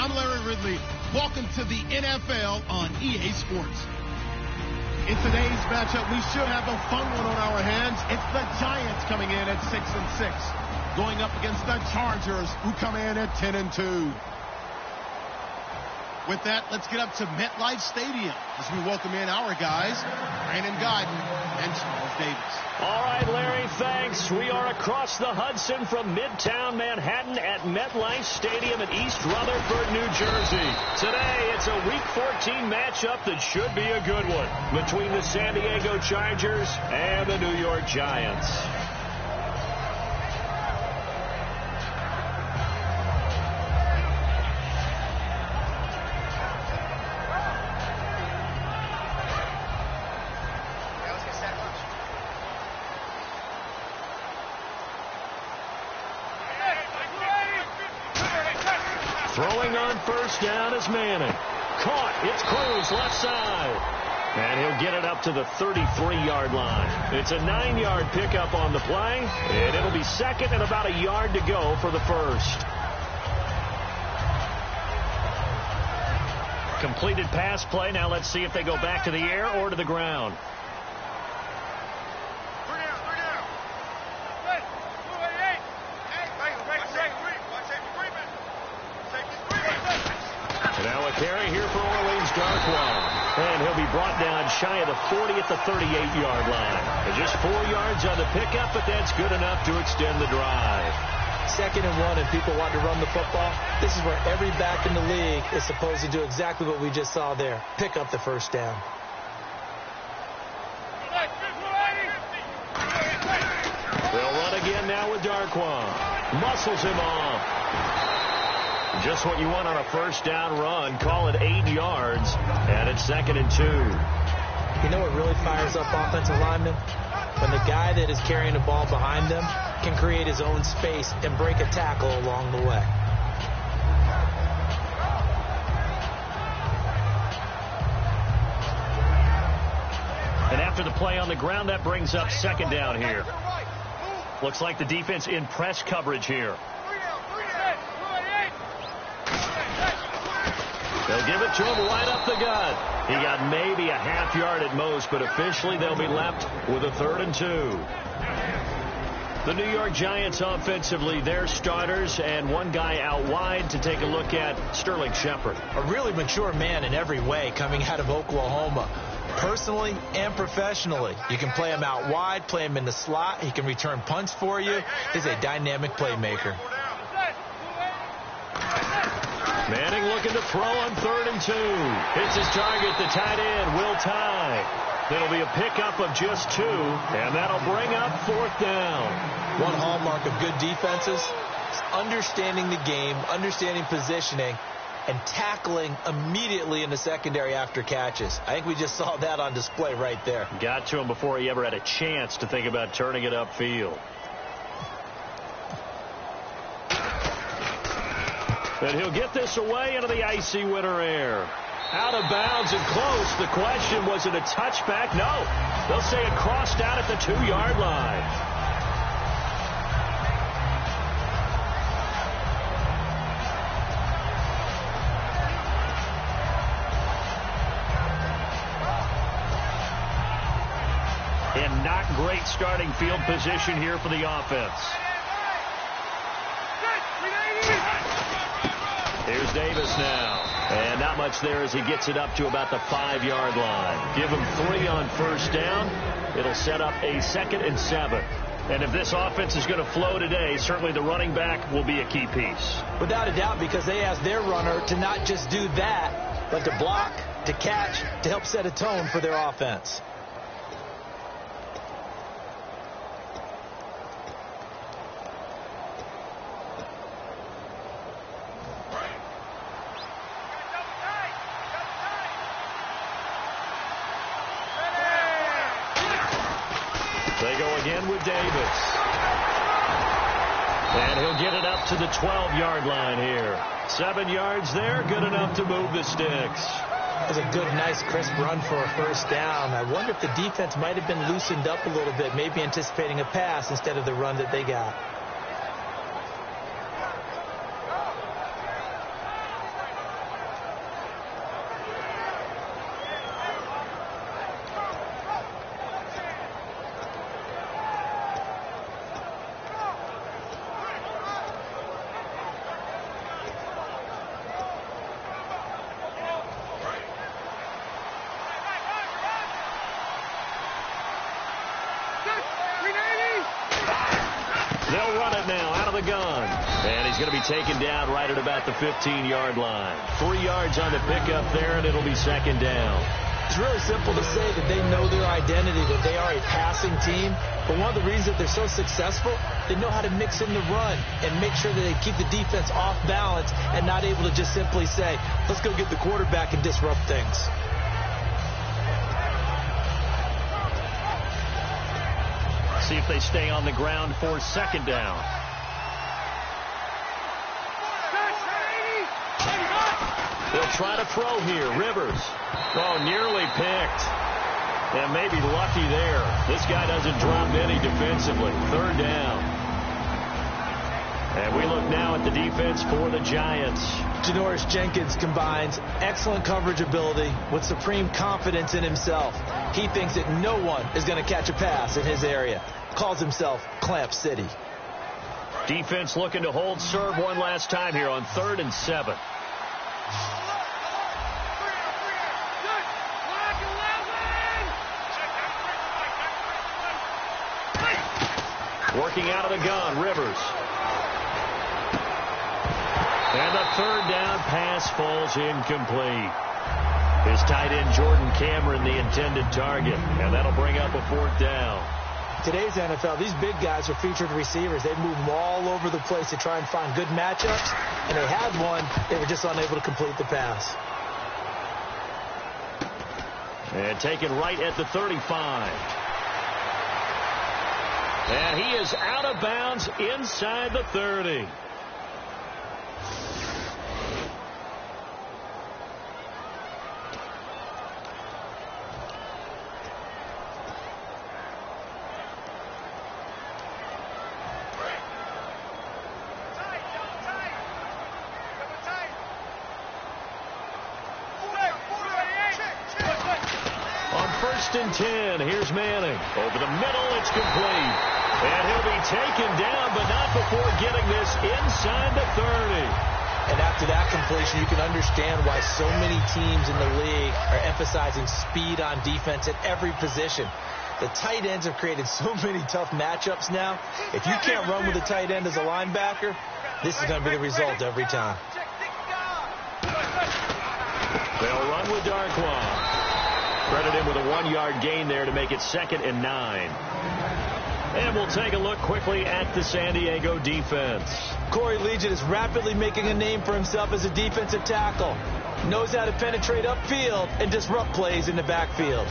I'm Larry Ridley. Welcome to the NFL on EA Sports. In today's matchup, we should have a fun one on our hands. It's the Giants coming in at 6-6, going up against the Chargers, who come in at 10-2. With that, let's get up to MetLife Stadium as we welcome in our guys, Brandon Guyton and Charles Davis. All right, Larry, thanks. We are across the Hudson from Midtown Manhattan at MetLife Stadium in East Rutherford, New Jersey. Today, it's a Week 14 matchup that should be a good one between the San Diego Chargers and the New York Giants. Throwing on first down is Manning. Caught. It's Cruz left side. And he'll get it up to the 33-yard line. It's a 9-yard pickup on the play. And it'll be second and about a yard to go for the first. Completed pass play. Now let's see if they go back to the air or to the ground. Now a carry here for Orleans Darkwa. And he'll be brought down shy of the 40 at the 38-yard line. And just 4 yards on the pickup, but that's good enough to extend the drive. 2nd and 1 and people want to run the football. This is where every back in the league is supposed to do exactly what we just saw there. Pick up the first down. They'll run again now with Darkwa. Muscles him off. Just what you want on a first down run. Call it 8 yards. And it's 2nd and 2. You know what really fires up offensive linemen? When the guy that is carrying the ball behind them can create his own space and break a tackle along the way. And after the play on the ground, that brings up 2nd down here. Looks like the defense in press coverage here. They'll give it to him right up the gut. He got maybe a half yard at most, but officially they'll be left with a 3rd and 2. The New York Giants offensively, their starters, and one guy out wide to take a look at, Sterling Shepard. A really mature man in every way coming out of Oklahoma. Personally and professionally. You can play him out wide, play him in the slot. He can return punts for you. He's a dynamic playmaker. Manning looking to throw on 3rd and 2. Hits his target, the tight end, Will Tye. It'll be a pickup of just 2, and that'll bring up 4th down. One hallmark of good defenses is understanding the game, understanding positioning, and tackling immediately in the secondary after catches. I think we just saw that on display right there. Got to him before he ever had a chance to think about turning it upfield. And he'll get this away into the icy winter air. Out of bounds and close. The question, was it a touchback? No. They'll say it crossed out at the 2-yard line. And not great starting field position here for the offense. Here's Davis now. And not much there as he gets it up to about the 5-yard line. Give him 3 on first down. It'll set up a 2nd and 7. And if this offense is going to flow today, certainly the running back will be a key piece. Without a doubt, because they asked their runner to not just do that, but to block, to catch, to help set a tone for their offense. They go again with Davis. And he'll get it up to the 12-yard line here. 7 yards there, good enough to move the sticks. That was a good, nice, crisp run for a first down. I wonder if the defense might have been loosened up a little bit, maybe anticipating a pass instead of the run that they got. of the gun. And he's going to be taken down right at about the 15-yard line. 3 yards on the pickup there, and it'll be second down. It's really simple to say that they know their identity, that they are a passing team. But one of the reasons that they're so successful, they know how to mix in the run and make sure that they keep the defense off balance and not able to just simply say, let's go get the quarterback and disrupt things. See if they stay on the ground for second down. They'll try to throw here. Rivers. Oh, nearly picked. And maybe lucky there. This guy doesn't drop any defensively. Third down. And we look now at the defense for the Giants. Janoris Jenkins combines excellent coverage ability with supreme confidence in himself. He thinks that no one is going to catch a pass in his area. Calls himself Clamp City. Defense looking to hold serve one last time here on 3rd and 7. Working out of the gun, Rivers. And the 3rd down pass falls incomplete. His tight end, Jordan Cameron, the intended target. And that'll bring up a 4th down. Today's NFL, these big guys are featured receivers. They move them all over the place to try and find good matchups. And they had one. They were just unable to complete the pass. And taken right at the 35. And he is out of bounds inside the 30. On 1st and 10, here's Manning. Over the middle, it's complete. And he'll be taken down, but not before getting this inside the 30. And after that completion, you can understand why so many teams in the league are emphasizing speed on defense at every position. The tight ends have created so many tough matchups now. If you can't run with a tight end as a linebacker, this is going to be the result every time. They'll run with Darkwa. Credit him with a 1-yard gain there to make it 2nd and 9. And we'll take a look quickly at the San Diego defense. Corey Legion is rapidly making a name for himself as a defensive tackle. Knows how to penetrate upfield and disrupt plays in the backfield.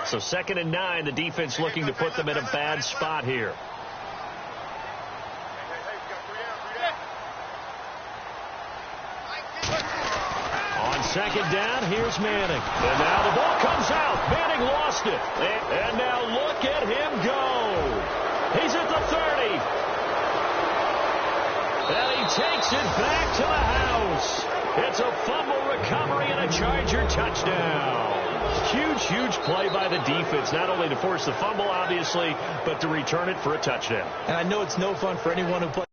So 2nd and 9, the defense looking to put them in a bad spot here. On 2nd down, here's Manning. And now the ball comes out. Manning lost it. And now look at him go. He's at the 30. And he takes it back to the house. It's a fumble recovery and a Charger touchdown. Huge play by the defense, not only to force the fumble, obviously, but to return it for a touchdown. And I know it's no fun for anyone who plays.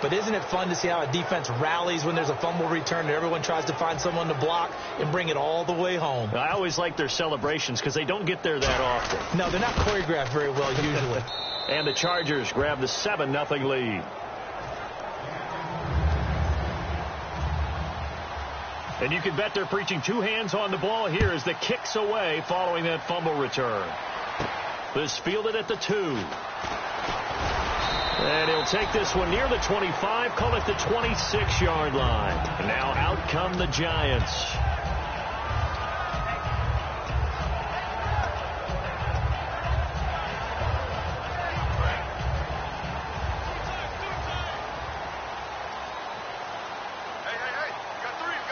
But isn't it fun to see how a defense rallies when there's a fumble return and everyone tries to find someone to block and bring it all the way home? I always like their celebrations because they don't get there that often. No, they're not choreographed very well usually. And the Chargers grab the 7-0 lead. And you can bet they're preaching 2 hands on the ball here as the kick's away following that fumble return. This fielded at the 2. And he'll take this one near the 25, call it the 26-yard line. And now out come the Giants.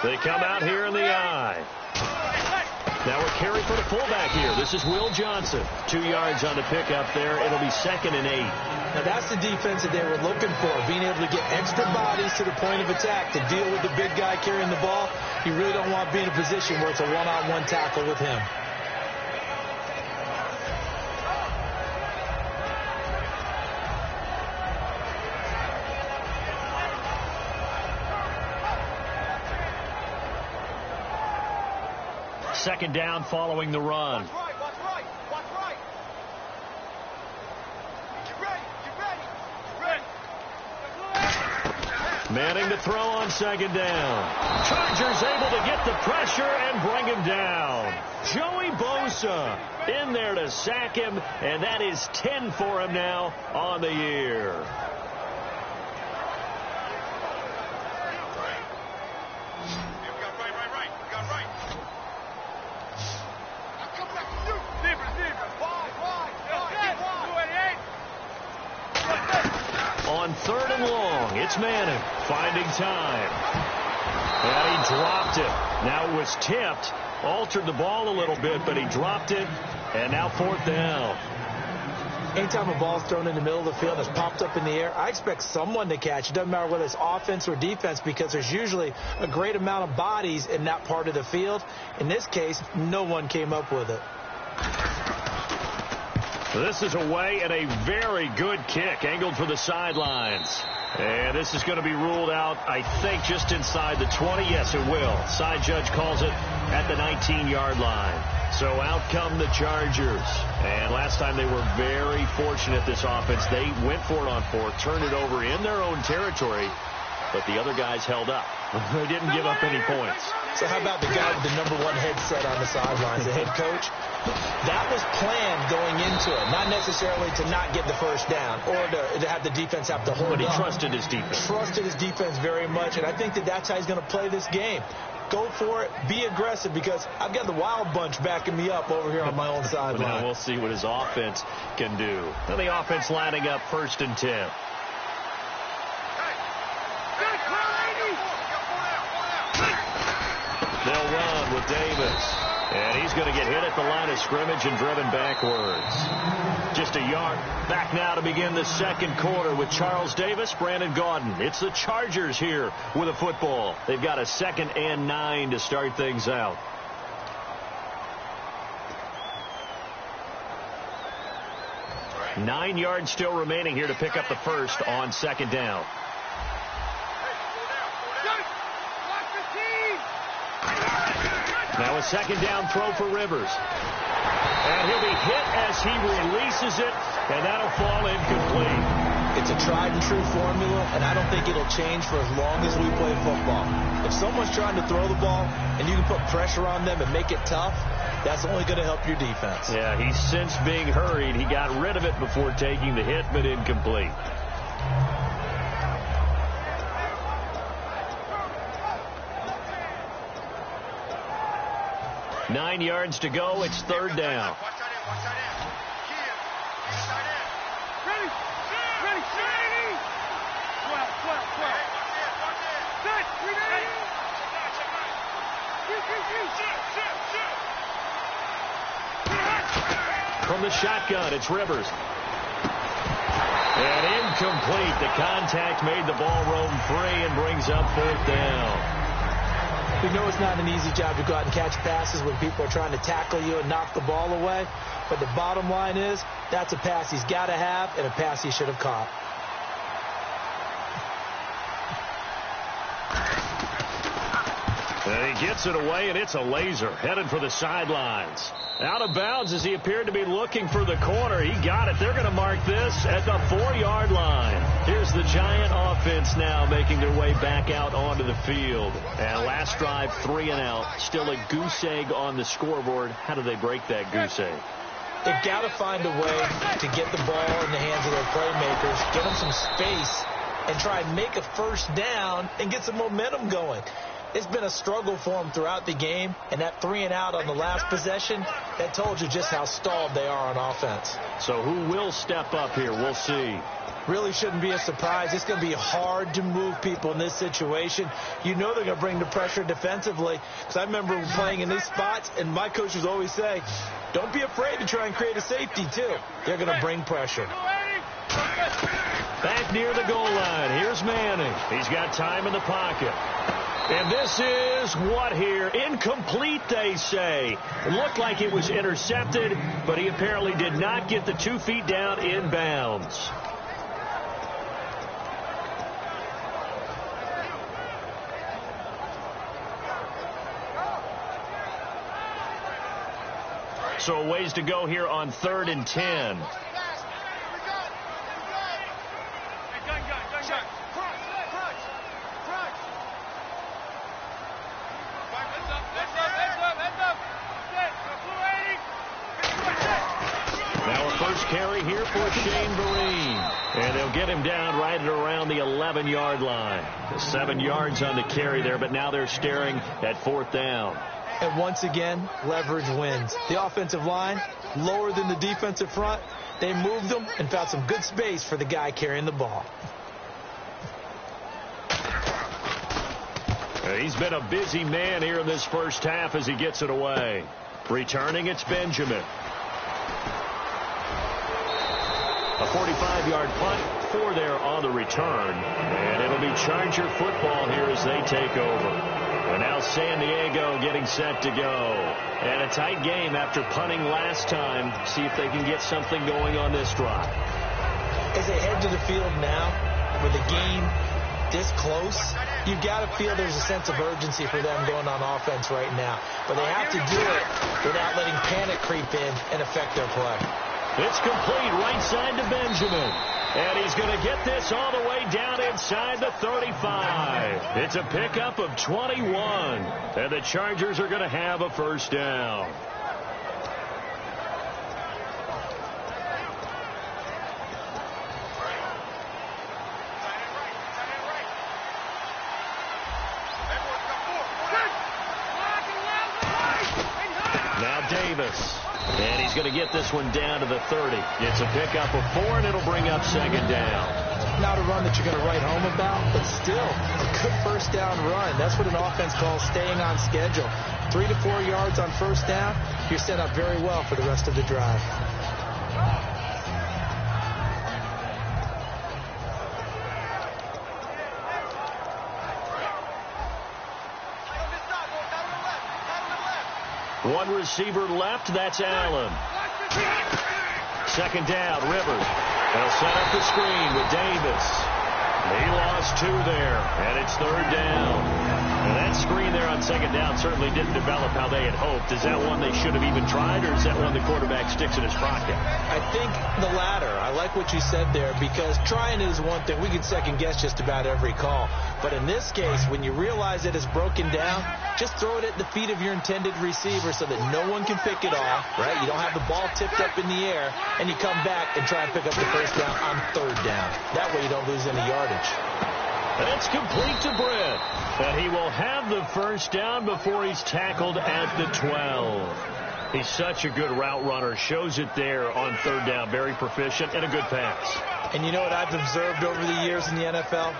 They come out here in the I. Now we're carry for the fullback here. This is Will Johnson. 2 yards on the pickup there. It'll be 2nd and 8. Now that's the defense that they were looking for, being able to get extra bodies to the point of attack to deal with the big guy carrying the ball. You really don't want to be in a position where it's a one-on-one tackle with him. second down following the run. Watch right. Get ready. Manning to throw on second down. Chargers able to get the pressure and bring him down. Joey Bosa in there to sack him, and that is 10 for him now on the year. On third and long, it's Manning finding time. And he dropped it. Now it was tipped, altered the ball a little bit, but he dropped it, and now fourth down. Anytime a ball's thrown in the middle of the field that's popped up in the air, I expect someone to catch. It doesn't matter whether it's offense or defense, because there's usually a great amount of bodies in that part of the field. In this case, no one came up with it. This is away, and a very good kick angled for the sidelines. And this is going to be ruled out, I think, just inside the 20. Yes, it will. Side judge calls it at the 19-yard line. So out come the Chargers. And last time they were very fortunate, this offense. They went for it on fourth, turned it over in their own territory, but the other guys held up. They didn't give up any points. So how about the guy with the #1 headset on the sidelines, the head coach? That was planned going into it, not necessarily to not get the first down or to have the defense have to hold But he up. trusted his defense. Trusted his defense very much, and I think that's how he's going to play this game. Go for it, be aggressive, because I've got the wild bunch backing me up over here on my own sideline. Now we'll see what his offense can do. Now the offense lining up 1st and 10. They'll run with Davis. And he's going to get hit at the line of scrimmage and driven backwards. Just a yard back now to begin the second quarter with Charles Davis, Brandon Gaudin. It's the Chargers here with a football. They've got a 2nd and 9 to start things out. Nine yards still remaining here to pick up the first on second down. Now a second down throw for Rivers. And he'll be hit as he releases it, and that'll fall incomplete. It's a tried and true formula, and I don't think it'll change for as long as we play football. If someone's trying to throw the ball and you can put pressure on them and make it tough, that's only going to help your defense. Yeah, he's since being hurried. He got rid of it before taking the hit, but incomplete. Nine yards to go. It's third down. From the shotgun, it's Rivers. And incomplete. The contact made the ball roam free and brings up fourth down. We know it's not an easy job to go out and catch passes when people are trying to tackle you and knock the ball away. But the bottom line is, that's a pass he's got to have and a pass he should have caught. And he gets it away, and it's a laser headed for the sidelines. Out of bounds as he appeared to be looking for the corner. He got it. They're going to mark this at the 4-yard line. Here's the Giant offense now making their way back out onto the field. And last drive, 3 and out. Still a goose egg on the scoreboard. How do they break that goose egg? They've got to find a way to get the ball in the hands of their playmakers, get them some space, and try and make a first down and get some momentum going. It's been a struggle for them throughout the game, and that 3 and out on the last possession, that told you just how stalled they are on offense. So who will step up here? We'll see. Really shouldn't be a surprise. It's going to be hard to move people in this situation. You know they're going to bring the pressure defensively, because I remember playing in these spots, and my coaches always say, don't be afraid to try and create a safety, too. They're going to bring pressure. Back near the goal line. Here's Manning. He's got time in the pocket. And this is what here? Incomplete, they say. It looked like it was intercepted, but he apparently did not get the 2 feet down in bounds. So a ways to go here on 3rd and 10. Now a first carry here for Shane Vereen. And they'll get him down right at around the 11-yard line. 7 yards on the carry there, but now they're staring at 4th down. And once again, leverage wins. The offensive line, lower than the defensive front. They moved them and found some good space for the guy carrying the ball. He's been a busy man here in this first half as he gets it away. Returning, it's Benjamin. A 45-yard punt, 4 there on the return. And it'll be Charger football here as they take over. And now San Diego getting set to go. And a tight game after punting last time. See if they can get something going on this drive. As they head to the field now, with the game this close, you've got to feel there's a sense of urgency for them going on offense right now. But they have to do it without letting panic creep in and affect their play. It's complete right side to Benjamin. And he's going to get this all the way down inside the 35. It's a pickup of 21. And the Chargers are going to have a first down. Now Davis. And he's going to get this one down to the 30. It's a pickup of 4, and it'll bring up 2nd down. Not a run that you're going to write home about, but still a good first down run. That's what an offense calls staying on schedule. 3 to 4 yards on first down, you're set up very well for the rest of the drive. One receiver left, that's Allen. 2nd down, Rivers. They'll set up the screen with Davis. He lost 2 there, and it's 3rd down. And that screen there on 2nd down certainly didn't develop how they had hoped. Is that one they should have even tried, or is that one the quarterback sticks in his pocket? I think the latter. I like what you said there, because trying it is one thing. We can second-guess just about every call. But in this case, when you realize it is broken down, just throw it at the feet of your intended receiver so that no one can pick it off, right? You don't have the ball tipped up in the air, and you come back and try and pick up the first down on 3rd down. That way you don't lose any yardage. And it's complete to Britt. And he will have the first down before he's tackled at the 12. He's such a good route runner. Shows it there on 3rd down. Very proficient and a good pass. And you know what I've observed over the years in the NFL?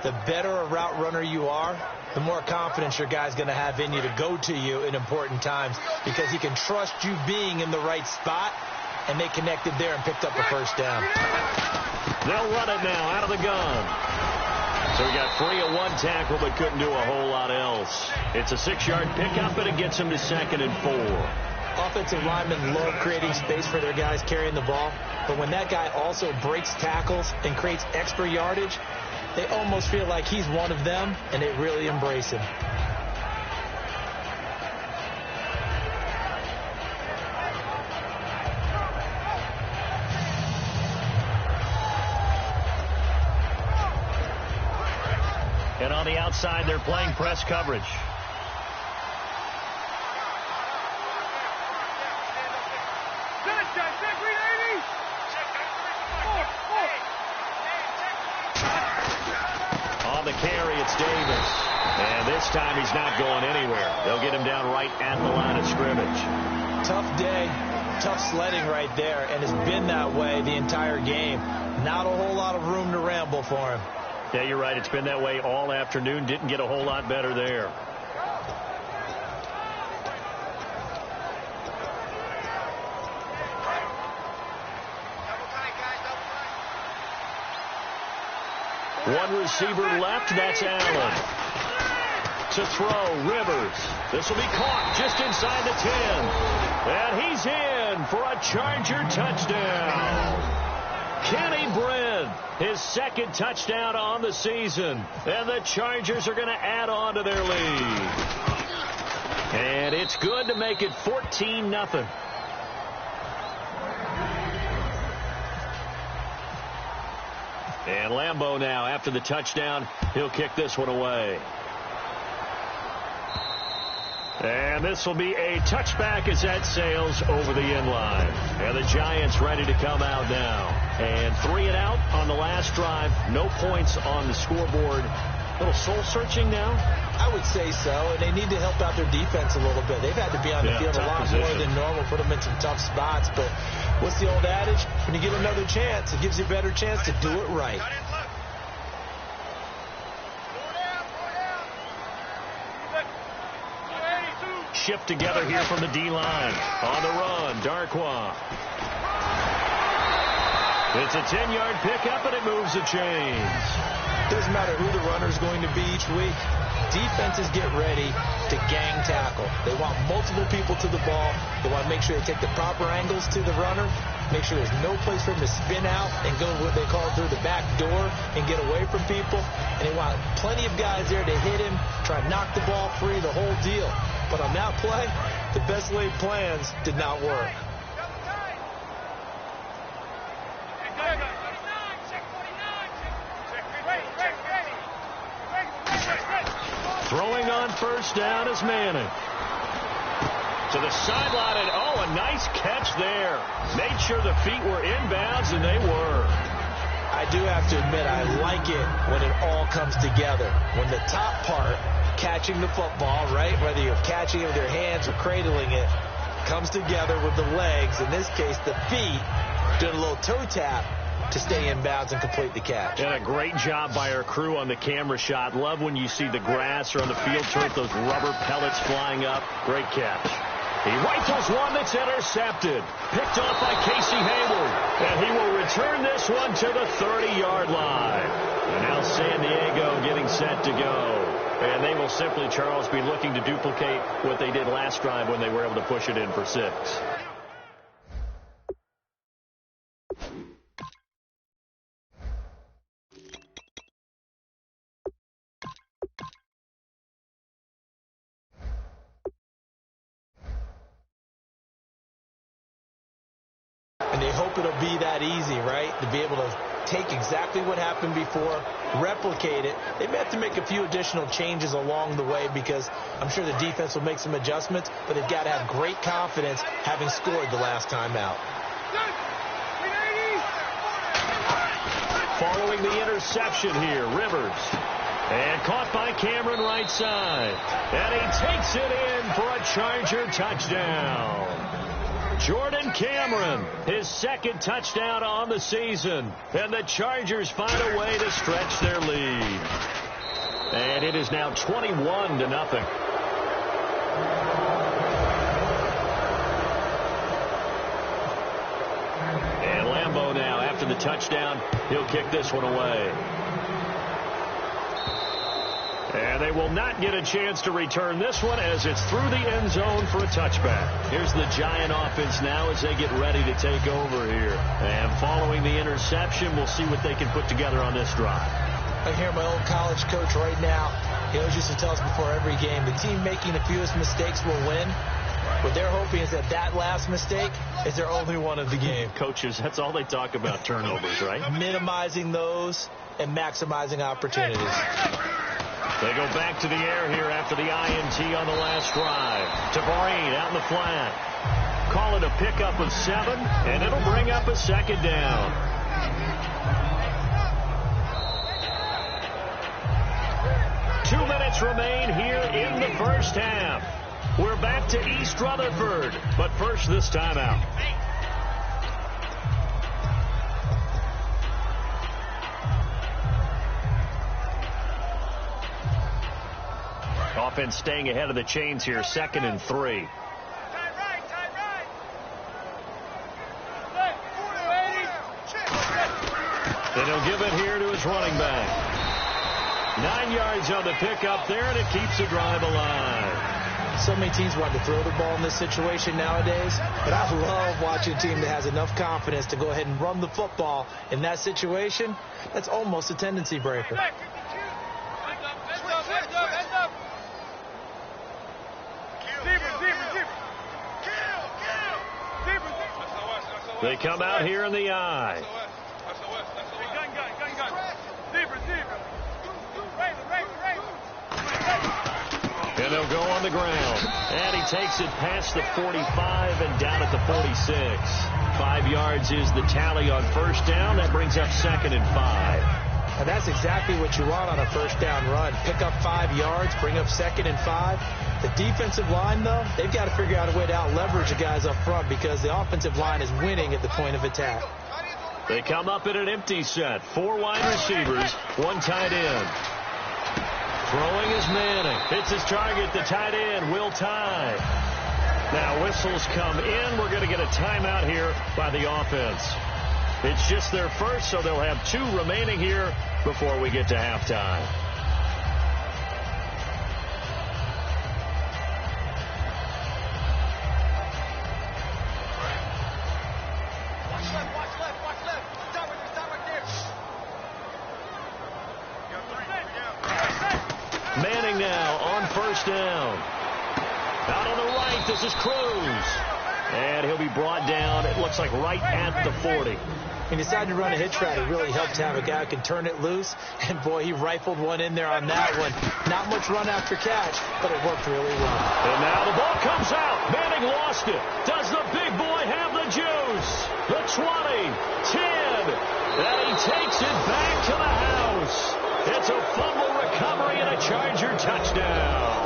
The better a route runner you are, the more confidence your guy's going to have in you to go to you in important times, because he can trust you being in the right spot, and they connected there and picked up a first down. They'll run it now out of the gun. So he got free of 1 tackle but couldn't do a whole lot else. It's a 6-yard pickup, and it gets him to 2nd and 4. Offensive linemen love creating space for their guys carrying the ball, but when that guy also breaks tackles and creates extra yardage, they almost feel like he's one of them, and they really embrace him. And on the outside, they're playing press coverage. On the carry, it's Davis. And this time he's not going anywhere. They'll get him down right at the line of scrimmage. Tough day, tough sledding right there, and it's been that way the entire game. Not a whole lot of room to ramble for him. Yeah, you're right. It's been that way all afternoon. Didn't get a whole lot better there. One receiver left. That's Allen. To throw, Rivers. This will be caught just inside the 10. And he's in for a Charger touchdown. Kenny Britt, his 2nd touchdown on the season. And the Chargers are going to add on to their lead. And it's good to make it 14-0. And Lambeau now, after the touchdown, he'll kick this one away. And this will be a touchback as that sails over the end line. And the Giants ready to come out now. And 3 and out on the last drive. No points on the scoreboard. A little soul-searching now? I would say so, and they need to help out their defense a little bit. They've had to be on the field a lot more than normal, put them in some tough spots. But what's the old adage? When you get another chance, it gives you a better chance to do it right. Shift together here from the D-line. On the run, Darkwa. It's a 10-yard pickup, and it moves the chains. Doesn't matter who the runner is going to be each week. Defenses get ready to gang tackle. They want multiple people to the ball. They want to make sure they take the proper angles to the runner, make sure there's no place for him to spin out and go what they call through the back door and get away from people. And they want plenty of guys there to hit him, try to knock the ball free, the whole deal. But on that play, the best laid plans did not work. Throwing on first down is Manning. To the sideline, and a nice catch there. Made sure the feet were inbounds, and they were. I do have to admit, I like it when it all comes together. When the top part, catching the football, right, whether you're catching it with your hands or cradling it, comes together with the legs, in this case the feet, doing a little toe tap to stay in bounds and complete the catch. And a great job by our crew on the camera shot. Love when you see the grass or on the field turf, those rubber pellets flying up. Great catch. He rifles one that's intercepted. Picked off by Casey Hayward. And he will return this one to the 30-yard line. And now San Diego getting set to go. And they will simply, Charles, be looking to duplicate what they did last drive when they were able to push it in for 6. And they hope it'll be that easy, right? To be able to take exactly what happened before, replicate it. They may have to make a few additional changes along the way because I'm sure the defense will make some adjustments, but they've got to have great confidence having scored the last time out. Following the interception here, Rivers. And caught by Cameron right side. And he takes it in for a Charger touchdown. Jordan Cameron, his second touchdown on the season. And the Chargers find a way to stretch their lead. And it is now 21-0. And Lambeau now, after the touchdown, he'll kick this one away. And they will not get a chance to return this one as it's through the end zone for a touchback. Here's the Giant offense now as they get ready to take over here. And following the interception, we'll see what they can put together on this drive. I hear my old college coach right now. He always used to tell us before every game, the team making the fewest mistakes will win. What they're hoping is that that last mistake is their only one of the game. Coaches, that's all they talk about, turnovers, right? Minimizing those and maximizing opportunities. They go back to the air here after the INT on the last drive. To Breen out in the flat. Call it a pickup of 7, and it'll bring up a second down. Two minutes remain here in the first half. We're back to East Rutherford, but first this timeout. Offense staying ahead of the chains here, 2nd and 3. And he'll give it here to his running back. 9 yards on the pickup there, and it keeps the drive alive. So many teams want to throw the ball in this situation nowadays, but I love watching a team that has enough confidence to go ahead and run the football in that situation. That's almost a tendency breaker. They come out here in the eye. And they'll go on the ground. And he takes it past the 45 and down at the 46. 5 yards is the tally on first down. That brings up 2nd and 5. And that's exactly what you want on a first down run. Pick up 5 yards, bring up 2nd and 5. The defensive line, though, they've got to figure out a way to out-leverage the guys up front because the offensive line is winning at the point of attack. They come up in an empty set. 4 wide receivers, 1 tight end. Throwing is Manning. Hits his target. The tight end, Will Tye. Now whistles come in. We're going to get a timeout here by the offense. It's just their first, so they'll have 2 remaining here before we get to halftime. Watch left. Stop right there. Manning now on first down. Out on the right, this is Cruz. And he'll be brought down, it looks like right at the 40. He decided to run a hitch route. It really helped to have a guy who can turn it loose. And, boy, he rifled one in there on that one. Not much run after catch, but it worked really well. And now the ball comes out. Manning lost it. Does the big boy have the juice? The 20, 10, and he takes it back to the house. It's a fumble recovery and a Charger touchdown.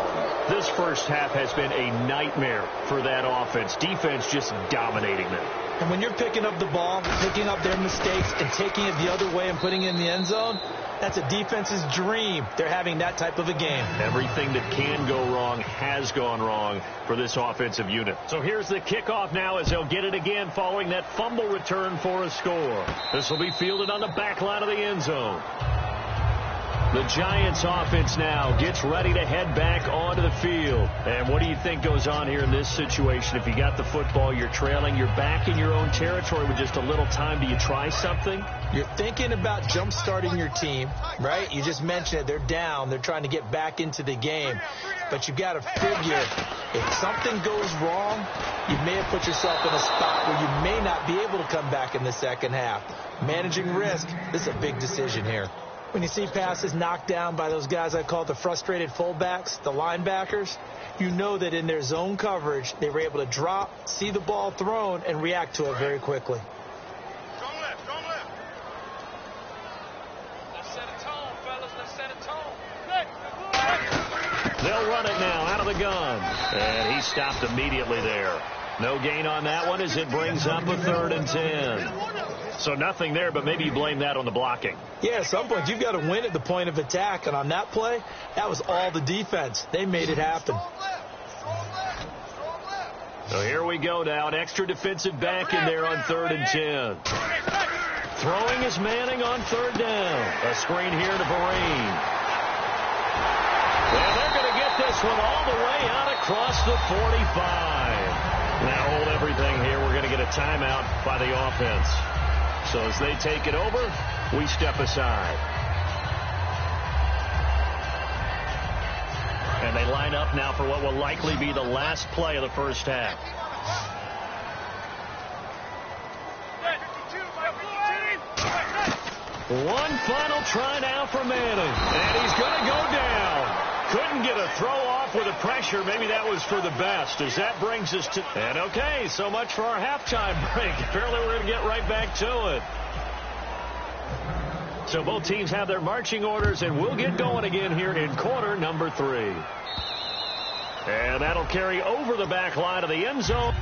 This first half has been a nightmare for that offense. Defense just dominating them. And when you're picking up the ball, picking up their mistakes, and taking it the other way and putting it in the end zone, that's a defense's dream. They're having that type of a game. Everything that can go wrong has gone wrong for this offensive unit. So here's the kickoff now as they'll get it again following that fumble return for a score. This will be fielded on the back line of the end zone. The Giants offense now gets ready to head back onto the field. And what do you think goes on here in this situation? If you got the football, you're trailing, you're back in your own territory with just a little time. Do you try something? You're thinking about jump-starting your team, right? You just mentioned it. They're down. They're trying to get back into the game. But you've got to figure if something goes wrong, you may have put yourself in a spot where you may not be able to come back in the second half. Managing risk, this is a big decision here. When you see passes knocked down by those guys I call the frustrated fullbacks, the linebackers, you know that in their zone coverage, they were able to drop, see the ball thrown, and react to it very quickly. Strong left. Let's set a tone, fellas. Let's set a tone. They'll run it now out of the gun. And he stopped immediately there. No gain on that one as it brings up a 3rd and 10. So nothing there, but maybe you blame that on the blocking. Yeah, at some point, you've got to win at the point of attack. And on that play, that was all the defense. They made it happen. Strong left. So here we go now. An extra defensive back in there on 3rd and 10. Throwing is Manning on 3rd down. A screen here to Vereen. And they're going to get this one all the way out across the 45. Now hold everything here. We're going to get a timeout by the offense. So as they take it over, we step aside. And they line up now for what will likely be the last play of the first half. One final try now for Manning. And he's going to go down. Couldn't get a throw off with the pressure. Maybe that was for the best as that brings us to... And okay, so much for our halftime break. Apparently we're going to get right back to it. So both teams have their marching orders, and we'll get going again here in quarter number 3. And that'll carry over the back line of the end zone.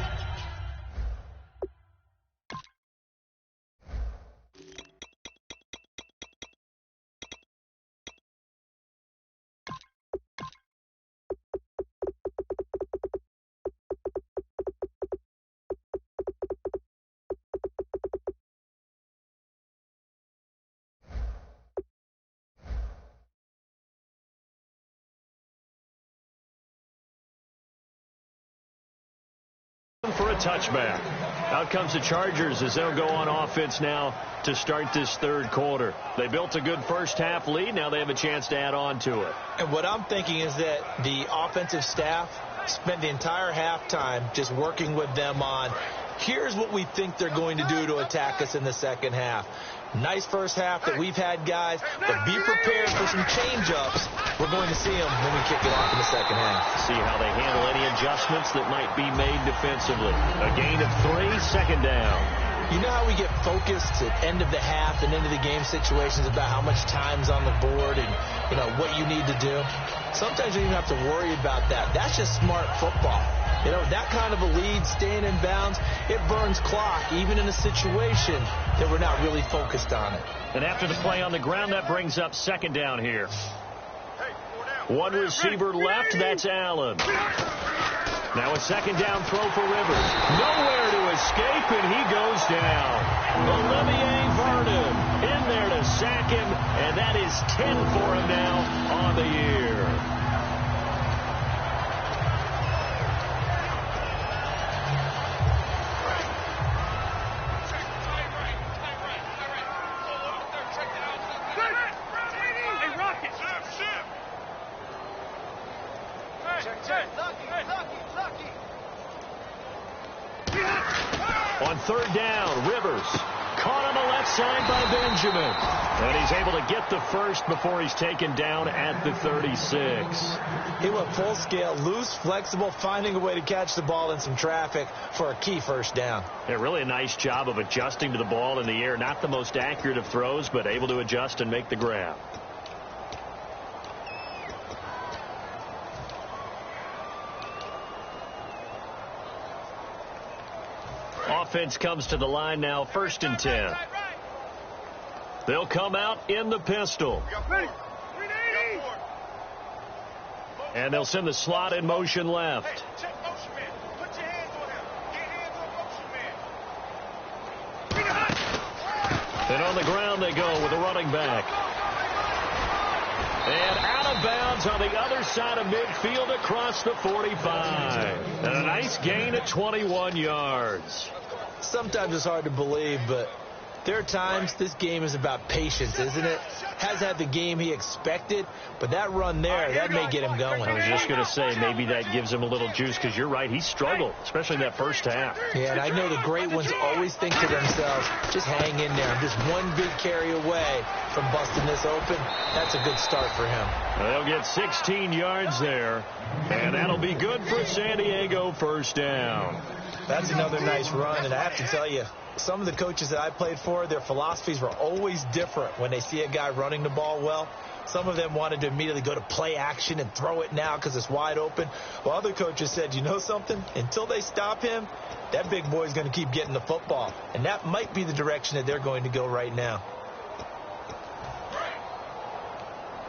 For a touchback. Out comes the Chargers as they'll go on offense now to start this 3rd quarter. They built a good first half lead. Now they have a chance to add on to it. And what I'm thinking is that the offensive staff spent the entire halftime just working with them on here's what we think they're going to do to attack us in the second half. Nice first half that we've had, guys, but be prepared for some change-ups. We're going to see them when we kick it off in the second half. See how they handle any adjustments that might be made defensively. A gain of 3, second down. You know how we get focused at end of the half and into the game situations about how much time's on the board and, you know, what you need to do? Sometimes you don't even have to worry about that. That's just smart football. You know, that kind of a lead, staying in bounds, it burns clock, even in a situation that we're not really focused on it. And after the play on the ground, that brings up second down here. One receiver left, that's Allen. Now a second down throw for Rivers. Nowhere to escape, and he goes down. Olivier Vernon in there to sack him, and that is 10 for him now on the year. On third down, Rivers caught on the left side by Benjamin. And he's able to get the first before he's taken down at the 36. He went full scale, loose, flexible, finding a way to catch the ball in some traffic for a key first down. Yeah, really a nice job of adjusting to the ball in the air. Not the most accurate of throws, but able to adjust and make the grab. Offense comes to the line now, 1st and 10. They'll come out in the pistol. And they'll send the slot in motion left. And on the ground they go with a running back. And out of bounds on the other side of midfield across the 45. And a nice gain of 21 yards. Sometimes it's hard to believe, but there are times this game is about patience, isn't it? Has had the game he expected, but that run there, that may get him going. I was just going to say, maybe that gives him a little juice, because you're right, he struggled, especially in that first half. Yeah, and I know the great ones always think to themselves, just hang in there. I'm just one big carry away from busting this open. That's a good start for him. They'll get 16 yards there, and that'll be good for San Diego, first down. That's another nice run, and I have to tell you, some of the coaches that I played for, their philosophies were always different when they see a guy running the ball well. Some of them wanted to immediately go to play action and throw it now because it's wide open. While other coaches said, you know something? Until they stop him, that big boy's going to keep getting the football. And that might be the direction that they're going to go right now.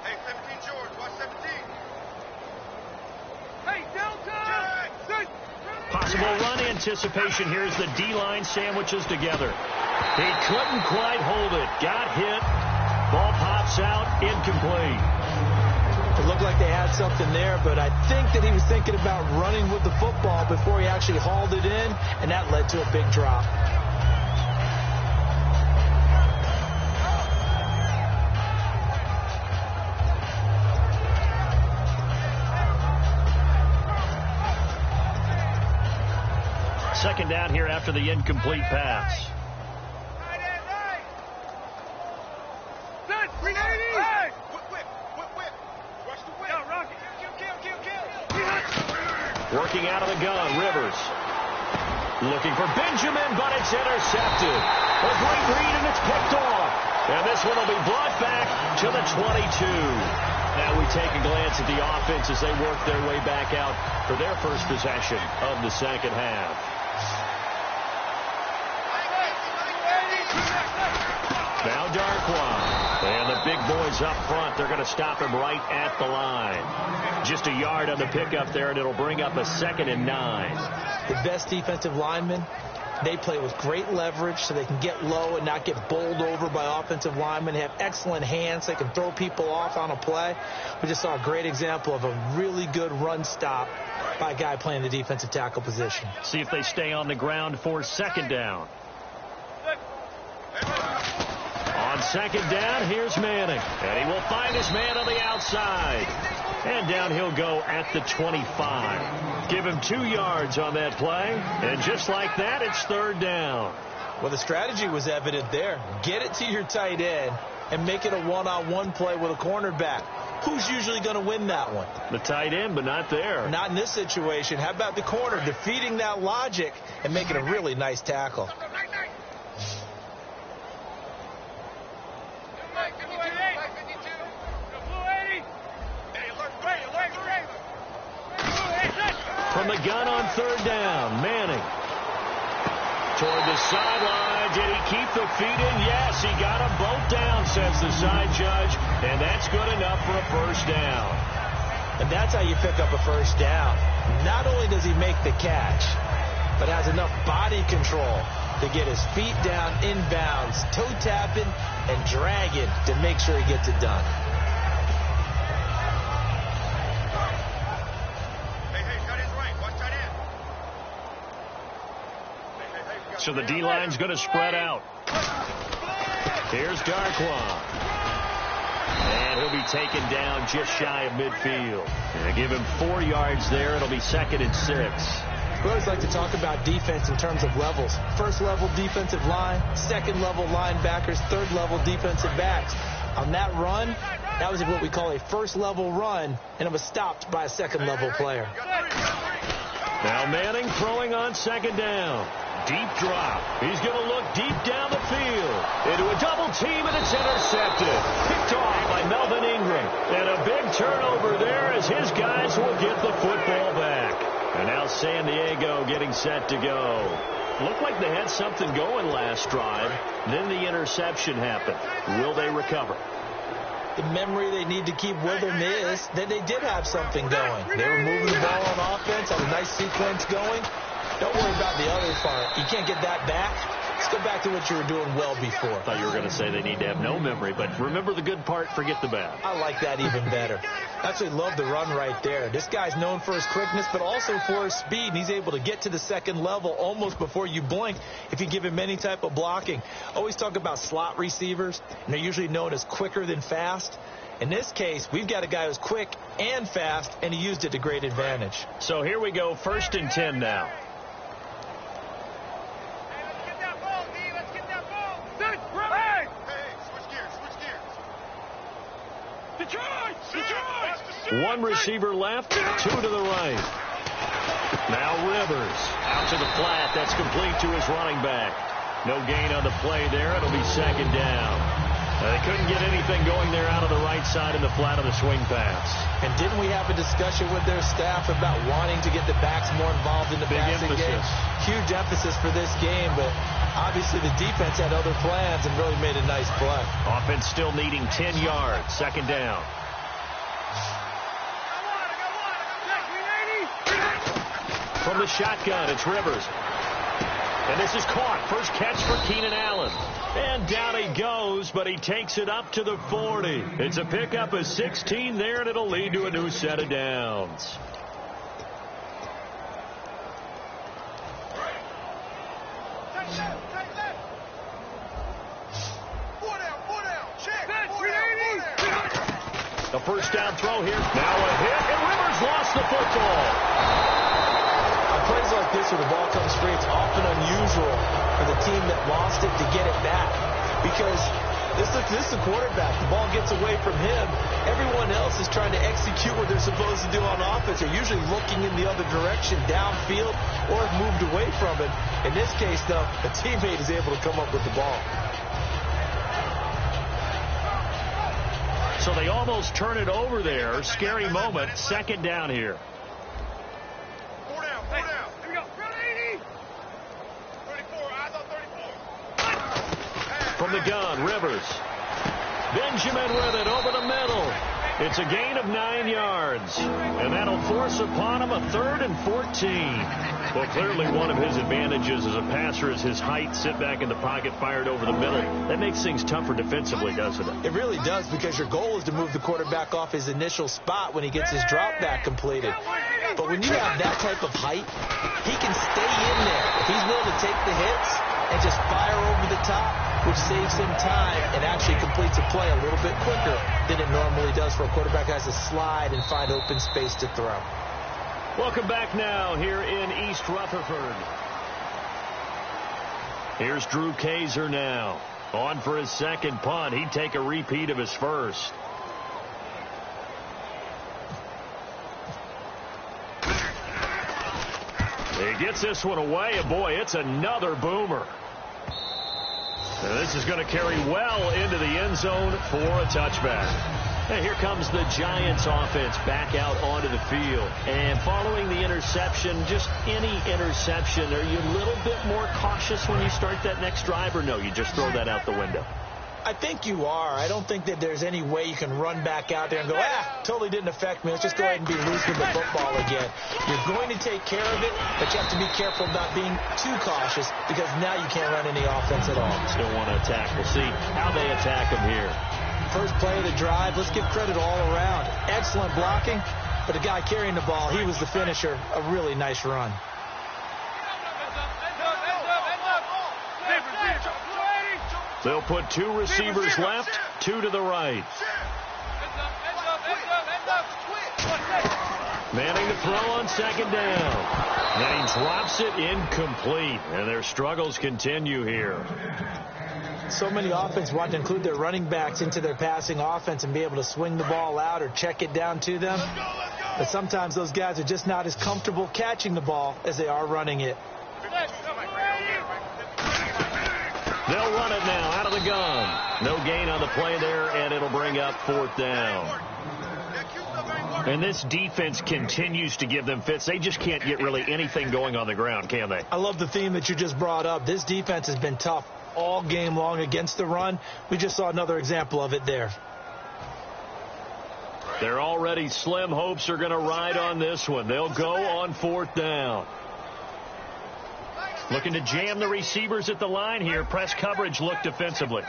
Hey, 17, George, watch 17. Hey, Delta! Possible run anticipation. Here's the D-line sandwiches together. He couldn't quite hold it. Got hit. Ball pops out. Incomplete. It looked like they had something there, but I think that he was thinking about running with the football before he actually hauled it in, and that led to a big drop. Second down here after the incomplete pass. Working out of the gun, Rivers. Looking for Benjamin, but it's intercepted. A great read, and it's picked off. And this one will be brought back to the 22. Now we take a glance at the offense as they work their way back out for their first possession of the second half. Now Darkwa. And the big boys up front, they're going to stop him right at the line. Just a yard on the pickup there, and it'll bring up a 2nd and 9. The best defensive linemen, they play with great leverage so they can get low and not get bowled over by offensive linemen. They have excellent hands. They can throw people off on a play. We just saw a great example of a really good run stop by a guy playing the defensive tackle position. See if they stay on the ground for second down. On second down, here's Manning. And he will find his man on the outside. And down he'll go at the 25. Give him 2 yards on that play. And just like that, it's third down. Well, the strategy was evident there. Get it to your tight end and make it a one-on-one play with a cornerback. Who's usually going to win that one? The tight end, but not there. Not in this situation. How about the corner defeating that logic and making a really nice tackle? From the gun on third down, Manning. Toward the sideline. Did he keep the feet in? Yes, he got them both down, says the side judge. And that's good enough for a first down. And that's how you pick up a first down. Not only does he make the catch, but has enough body control to get his feet down inbounds, toe tapping and dragging to make sure he gets it done. So the D-line's going to spread out. Here's Darkwa. And he'll be taken down just shy of midfield. And give him 4 yards there. It'll be 2nd and 6. We always like to talk about defense in terms of levels. First level defensive line, second level linebackers, third level defensive backs. On that run, that was what we call a first level run, and it was stopped by a second level player. Now Manning throwing on 2nd down. Deep drop. He's going to look deep down the field. Into a double team, and it's intercepted. Picked off by Melvin Ingram. And a big turnover there as his guys will get the football back. And now San Diego getting set to go. Looked like they had something going last drive. Then the interception happened. Will they recover? The memory they need to keep with them is that they did have something going. They were moving the ball on offense, had a nice sequence going. Don't worry about the other part. You can't get that back. Let's go back to what you were doing well before. I thought you were going to say they need to have no memory, but remember the good part, forget the bad. I like that even better. Actually love the run right there. This guy's known for his quickness, but also for his speed. And he's able to get to the second level almost before you blink if you give him any type of blocking. Always talk about slot receivers, and they're usually known as quicker than fast. In this case, we've got a guy who's quick and fast, and he used it to great advantage. So here we go, 1st and 10 now. One receiver left, 2 to the right. Now Rivers out to the flat. That's complete to his running back. No gain on the play there. It'll be 2nd down. They couldn't get anything going there out of the right side in the flat of the swing pass. And didn't we have a discussion with their staff about wanting to get the backs more involved in the passing game? Huge emphasis for this game, but obviously the defense had other plans and really made a nice play. Offense still needing 10 yards. 2nd down. From the shotgun, it's Rivers. And this is caught. First catch for Keenan Allen. And down he goes, but he takes it up to the 40. It's a pickup of 16 there, and it'll lead to a new set of downs. A first down throw here. Now a hit, and Rivers lost the football. Plays like this where the ball comes free, it's often unusual for the team that lost it to get it back. Because this is the quarterback. The ball gets away from him. Everyone else is trying to execute what they're supposed to do on offense. They're usually looking in the other direction, downfield, or have moved away from it. In this case, though, a teammate is able to come up with the ball. So they almost turn it over there. Scary moment. 2nd down here. From the gun, Rivers. Benjamin with it over the middle. It's a gain of 9 yards. And that'll force upon him a 3rd and 14. Well, clearly one of his advantages as a passer is his height. Sit back in the pocket, fired over the middle. That makes things tougher defensively, doesn't it? It really does, because your goal is to move the quarterback off his initial spot when he gets his drop back completed. But when you have that type of height, he can stay in there. If he's willing to take the hits and just fire over the top, which saves him time and actually completes a play a little bit quicker than it normally does for a quarterback who has to slide and find open space to throw. Welcome back now here in East Rutherford. Here's Drew Kaiser now. On for his second punt. He'd take a repeat of his first. He gets this one away, and boy, it's another boomer. And this is going to carry well into the end zone for a touchback. And here comes the Giants offense back out onto the field. And following the interception, just any interception, are you a little bit more cautious when you start that next drive, or no, you just throw that out the window? I think you are. I don't think that there's any way you can run back out there and go, totally didn't affect me. Let's just go ahead and be loose with the football again. You're going to take care of it, but you have to be careful of not being too cautious because now you can't run any offense at all. Still want to attack. We'll see how they attack him here. First play of the drive, let's give credit all around. Excellent blocking, but the guy carrying the ball, he was the finisher. A really nice run. They'll put two receivers left, two to the right. Manning to throw on second down. And he drops it incomplete, and their struggles continue here. So many offenses want to include their running backs into their passing offense and be able to swing the ball out or check it down to them. But sometimes those guys are just not as comfortable catching the ball as they are running it. They'll run it now out of the gun. No gain on the play there, and it'll bring up fourth down. And this defense continues to give them fits. They just can't get really anything going on the ground, can they? I love the theme that you just brought up. This defense has been tough all game long against the run. We just saw another example of it there. Their already slim hopes are going to ride on this one. They'll go on fourth down. Looking to jam the receivers at the line here. Press coverage look defensively.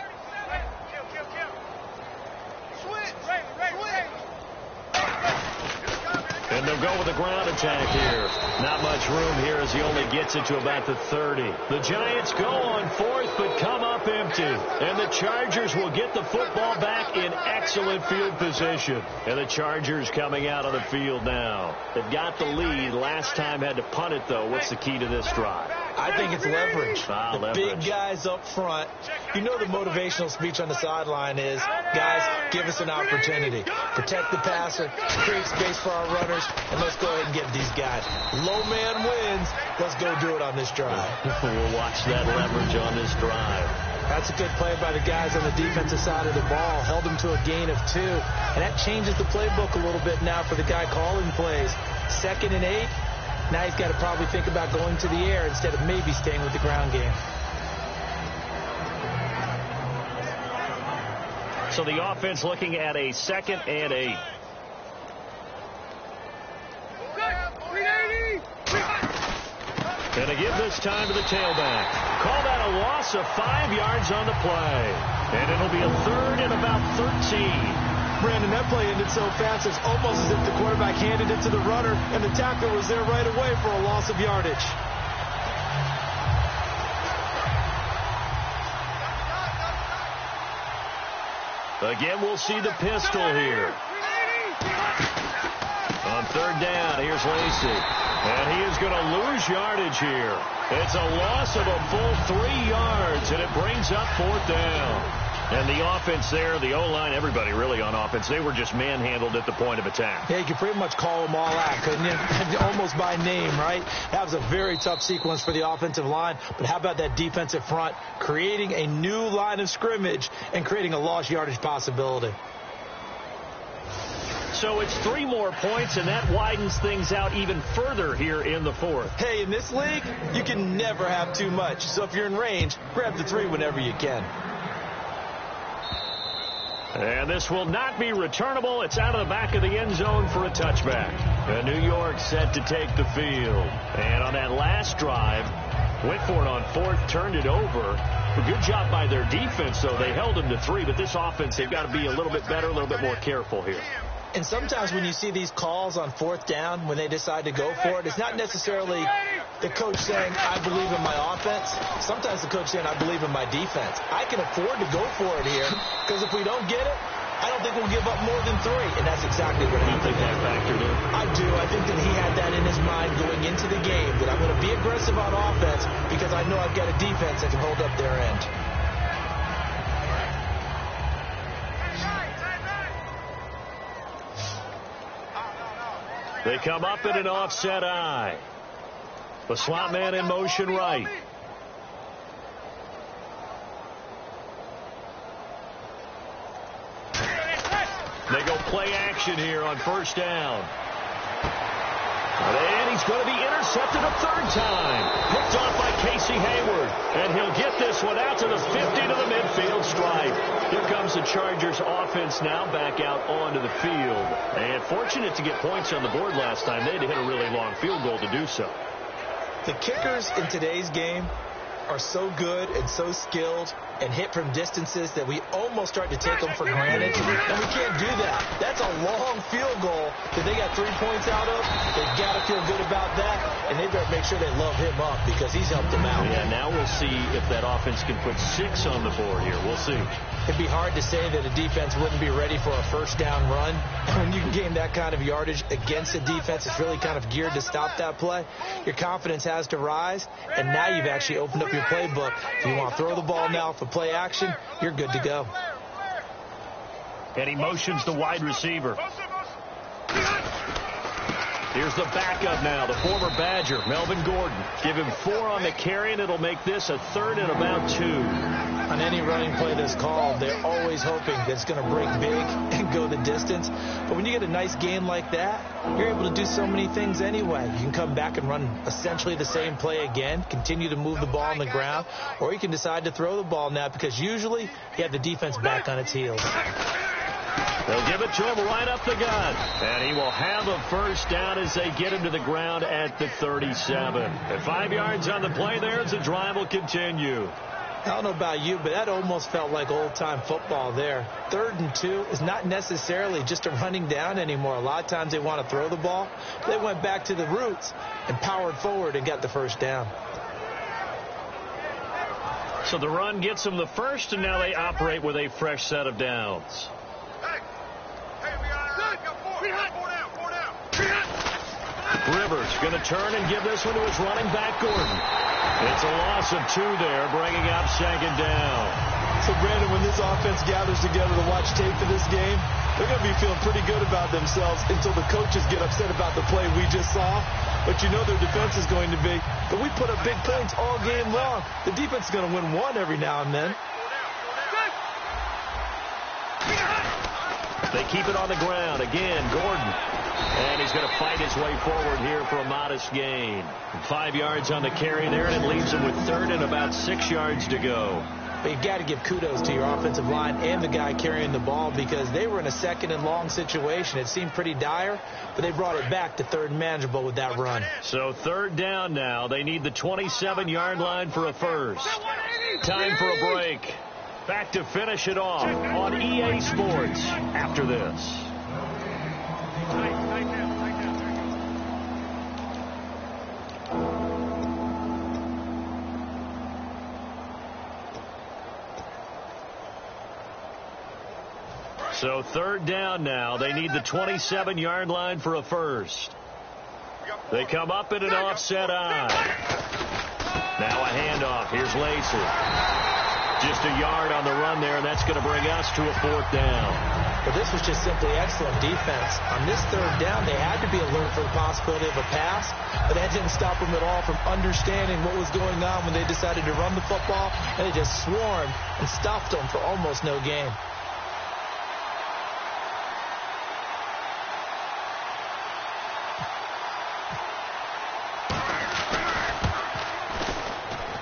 And they'll go with a ground attack here. Not much room here as he only gets it to about the 30. The Giants go on fourth but come up empty. And the Chargers will get the football back in excellent field position. And the Chargers coming out on the field now. They've got the lead. Last time had to punt it, though. What's the key to this drive? I think it's leverage. Leverage. Big guys up front. You know the motivational speech on the sideline is, guys, give us an opportunity. Protect the passer, create space for our runners, and let's go ahead and get these guys. Low man wins. Let's go do it on this drive. We'll watch that leverage on this drive. That's a good play by the guys on the defensive side of the ball. Held them to a gain of 2. And that changes the playbook a little bit now for the guy calling plays. 2nd and 8. Now he's got to probably think about going to the air instead of maybe staying with the ground game. So the offense looking at a 2nd and 8. And to give this time to the tailback. Call that a loss of 5 yards on the play. And it'll be a 3rd and about 13. Brandon, that play ended so fast, it's almost as if the quarterback handed it to the runner, and the tackler was there right away for a loss of yardage. Again, we'll see the pistol here. On 3rd down, here's Lacey. And he is going to lose yardage here. It's a loss of a full 3 yards, and it brings up 4th down. And the offense there, the O-line, everybody really on offense, they were just manhandled at the point of attack. Yeah, you could pretty much call them all out, couldn't you? Almost by name, right? That was a very tough sequence for the offensive line. But how about that defensive front creating a new line of scrimmage and creating a lost yardage possibility? So it's 3 more points, and that widens things out even further here in the 4th. Hey, in this league, you can never have too much. So if you're in range, grab the 3 whenever you can. And this will not be returnable. It's out of the back of the end zone for a touchback. And New York set to take the field. And on that last drive, went for it on 4th, turned it over. A good job by their defense, though. They held them to 3, but this offense, they've got to be a little bit better, a little bit more careful here. And sometimes when you see these calls on 4th down, when they decide to go for it, it's not necessarily the coach saying, I believe in my offense. Sometimes the coach saying, I believe in my defense. I can afford to go for it here because if we don't get it, I don't think we'll give up more than 3, and that's exactly what happened. You think that factored in? I do. I think that he had that in his mind going into the game, that I'm going to be aggressive on offense because I know I've got a defense that can hold up their end. They come up in an offset eye. The slot man in motion right. They go play action here on first down. And he's going to be intercepted a 3rd time. Picked off by Casey Hayward. And he'll get this one out to the 50 to the midfield stripe. Here comes the Chargers offense now back out onto the field. And fortunate to get points on the board last time. They had to hit a really long field goal to do so. The kickers in today's game are so good and so skilled and hit from distances that we almost start to take them for granted. And we can't do that. That's a long field goal that they got 3 points out of. They've got to feel good about that, and they better make sure they love him up because he's helped them out. Yeah, now we'll see if that offense can put 6 on the board here. We'll see. It'd be hard to say that a defense wouldn't be ready for a first down run. When you can gain that kind of yardage against a defense that's really kind of geared to stop that play, your confidence has to rise, and now you've actually opened up your playbook. If you want to throw the ball now for play action, you're good to go. And he motions the wide receiver. Here's the backup now, the former Badger, Melvin Gordon. Give him 4 on the carry, and it'll make this a 3rd and about 2. On any running play that's called, they're always hoping that it's going to break big and go the distance. But when you get a nice game like that, you're able to do so many things anyway. You can come back and run essentially the same play again, continue to move the ball on the ground, or you can decide to throw the ball now because usually you have the defense back on its heels. They'll give it to him right up the gut. And he will have a first down as they get him to the ground at the 37. At 5 yards on the play there as the drive will continue. I don't know about you, but that almost felt like old-time football there. 3rd and 2 is not necessarily just a running down anymore. A lot of times they want to throw the ball. They went back to the roots and powered forward and got the first down. So the run gets them the first, and now they operate with a fresh set of downs. Rivers going to turn and give this one to his running back, Gordon. It's a loss of 2 there, bringing up 2nd down. So, Brandon, when this offense gathers together to watch tape for this game, they're going to be feeling pretty good about themselves until the coaches get upset about the play we just saw. But you know their defense is going to be. But we put up big points all game long. The defense is going to win 1 every now and then. They keep it on the ground. Again, Gordon. And he's going to fight his way forward here for a modest gain. 5 yards on the carry there, and it leaves him with 3rd and about 6 yards to go. But you got to give kudos to your offensive line and the guy carrying the ball because they were in a 2nd and long situation. It seemed pretty dire, but they brought it back to 3rd and manageable with that run. So 3rd down now. They need the 27-yard line for a first. Time for a break. Back to finish it off on EA Sports after this. So 3rd down now. They need the 27-yard line for a first. They come up in an offset eye. Now a handoff. Here's Lacer. Just a yard on the run there, and that's going to bring us to a 4th down. But this was just simply excellent defense. On this 3rd down, they had to be alert for the possibility of a pass, but that didn't stop them at all from understanding what was going on when they decided to run the football, and they just swarmed and stuffed them for almost no gain.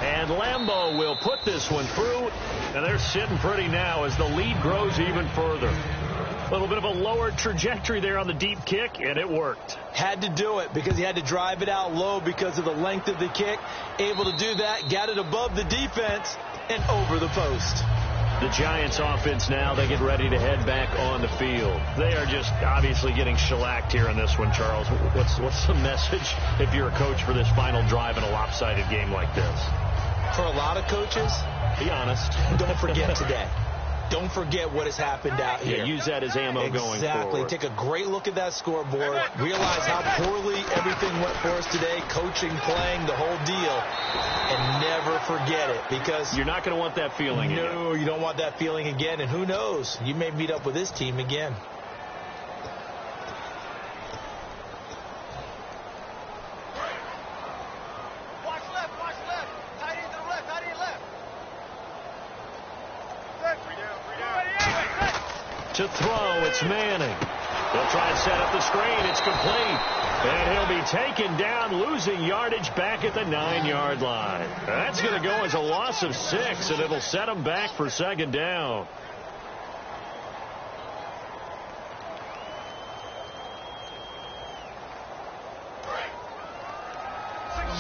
And Lambeau will put this one through, and they're sitting pretty now as the lead grows even further. A little bit of a lower trajectory there on the deep kick, and it worked. Had to do it because he had to drive it out low because of the length of the kick. Able to do that, got it above the defense and over the post. The Giants offense now, they get ready to head back on the field. They are just obviously getting shellacked here in this one, Charles. What's the message if you're a coach for this final drive in a lopsided game like this? For a lot of coaches, be honest. Don't forget today. Don't forget what has happened out here. Yeah, use that as ammo going forward. Exactly. Take a great look at that scoreboard. Realize how poorly everything went for us today. Coaching, playing, the whole deal. And never forget it, because you're not going to want that feeling again. No, you don't want that feeling again. And who knows? You may meet up with this team again. Watch left. Tight end to the left, tight end left. To throw, it's Manning. They'll try and set up the screen. It's complete. And he'll be taken down, losing yardage back at the 9-yard line. That's going to go as a loss of 6, and it'll set him back for second down.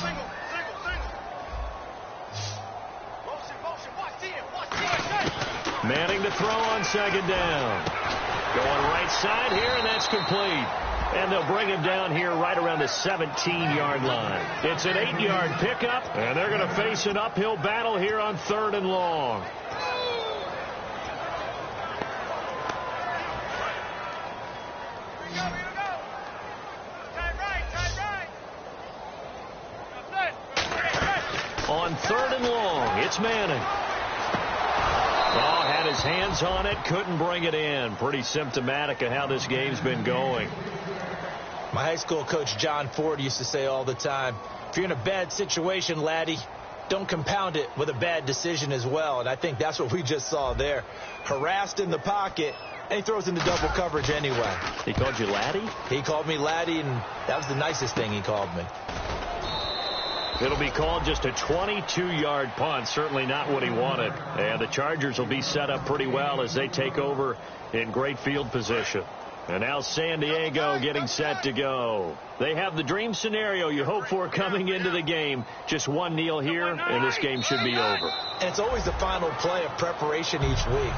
Single. Motion. Watch 10. Manning to throw on second down. Going right side here, and that's complete. And they'll bring him down here right around the 17-yard line. It's an 8-yard pickup, and they're going to face an uphill battle here on 3rd and long. Here we go. Tight right. On 3rd and long, it's Manning. Oh, had his hands on it, couldn't bring it in. Pretty symptomatic of how this game's been going. My high school coach, John Ford, used to say all the time, if you're in a bad situation, laddie, don't compound it with a bad decision as well. And I think that's what we just saw there. Harassed in the pocket, and he throws into double coverage anyway. He called you laddie? He called me laddie, and that was the nicest thing he called me. It'll be called just a 22-yard punt. Certainly not what he wanted. And the Chargers will be set up pretty well as they take over in great field position. And now San Diego getting set to go. They have the dream scenario you hope for coming into the game. Just one kneel here, and this game should be over. And it's always the final play of preparation each week.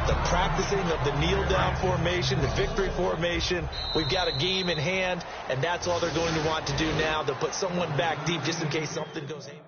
The practicing of the kneel-down formation, the victory formation. We've got a game in hand, and that's all they're going to want to do now. They'll put someone back deep just in case something goes haywire.